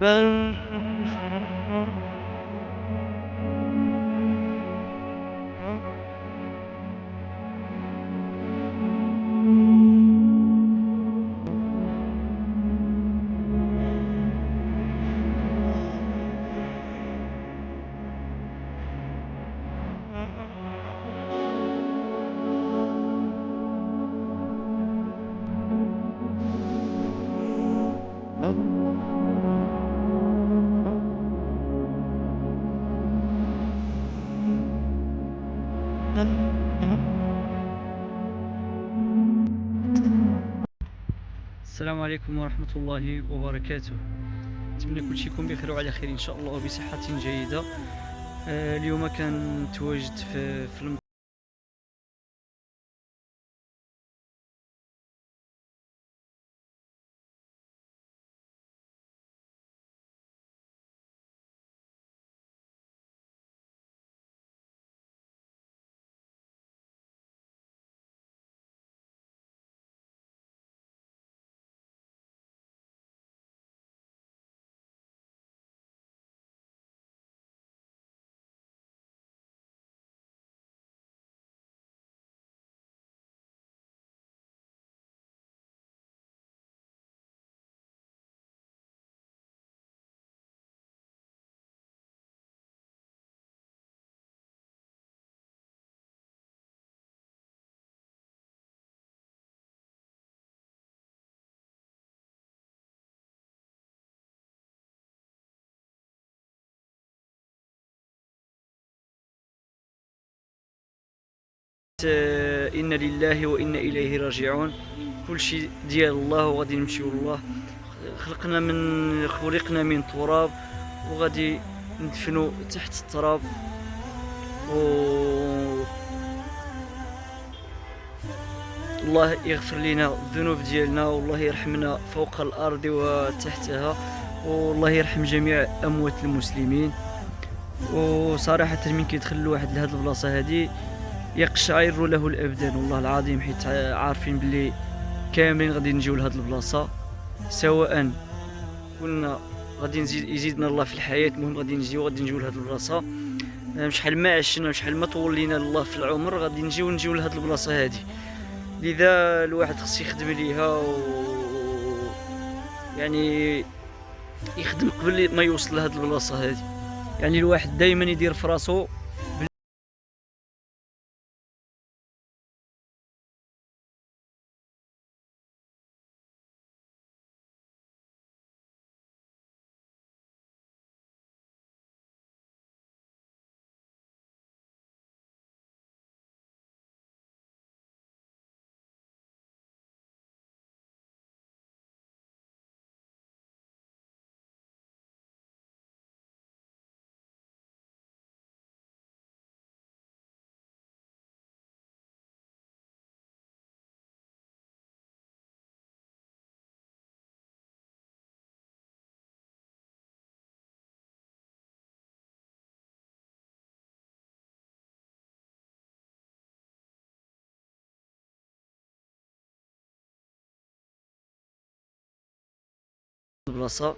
السلام عليكم ورحمة الله وبركاته. نتمنى كلشي يكون بخير وعلى خير ان شاء الله وبصحة جيدة. اليوم كنتواجد في إنا لله وإنا إليه راجعون. كل شيء ديال الله وغادي نمشيو لله. خلقنا من تراب وغادي ندفنو تحت التراب. الله يغفر لنا الذنوب ديالنا، والله يرحمنا فوق الأرض وتحتها، والله يرحم جميع أموات المسلمين. وصراحة من كيدخل الواحد لهاد البلاصة هادي يقشعر له الابدان والله العظيم، حيت عارفين بلي كاملين غادي نجيو لهاد البلاصه، سواء كنا غادي يزيدنا الله في الحياه، المهم غادي نجيو لهاد البلاصه. شحال ما عشنا شحال ما طول لينا الله في العمر غادي نجيو لهاد البلاصه هادي. لذا الواحد خص يخدم ليها يعني يخدم قبل ما يوصل لهاد البلاصه هادي. يعني الواحد دائما يدير في راسو البلاصه.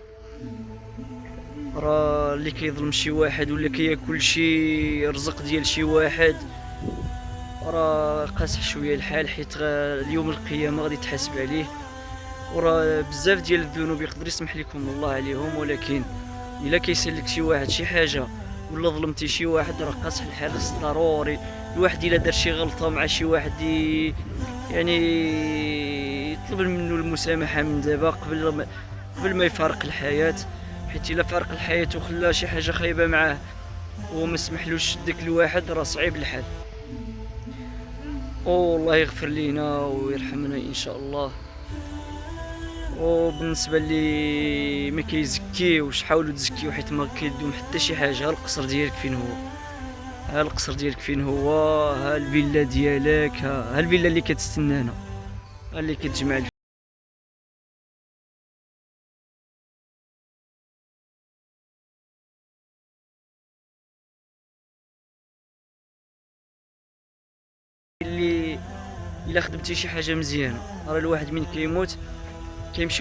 راه اللي كيظلم شي واحد ولا كياكل شي رزق ديال شي واحد راه قاصح شويه الحال، حيت اليوم القيامه غادي تحاسب عليه. وراه بزاف ديال الذنوب يقدر يسمح لكم الله عليهم، ولكن الا كيسال لك شي واحد شي حاجه ولا ظلمتي شي واحد راه قاصح الحال. خص ضروري الواحد الا دار شي غلطه مع شي واحد يعني يطلب منه المسامحه من دابا قبل ما يفارق الحياه، حيت الا فارق الحياه وخلى شي حاجه خايبه معاه وما سمحلوش داك الواحد راه صعيب الحال. والله يغفر لينا ويرحمنا ان شاء الله. وبالنسبه اللي ما كيزكيوش حاولوا تزكيو، حيت ما كيدوم حتى شي حاجه. ها القصر ديالك فين هو، ها القصر ديالك فين هو، ها الفيلا ديالك، ها الفيلا اللي كتستنانا، ها اللي كتجمع اللي الا خدمتي شي حاجه مزيانه راه الواحد من كيموت كيمشي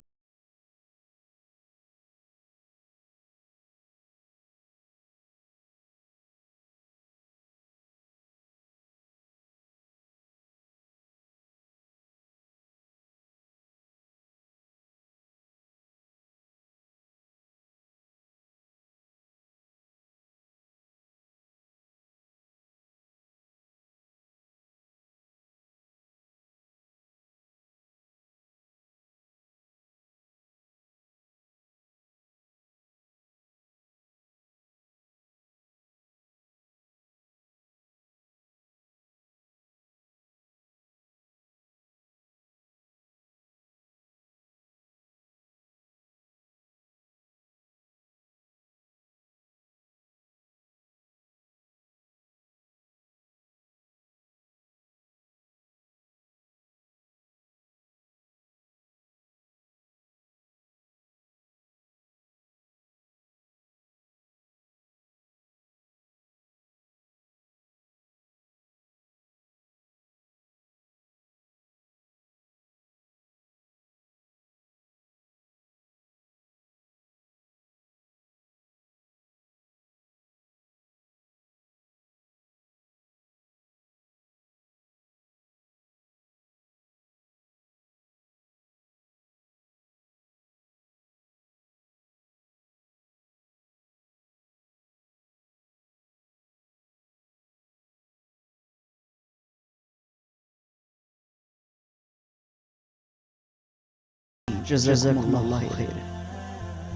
جزاكم الله خيرا.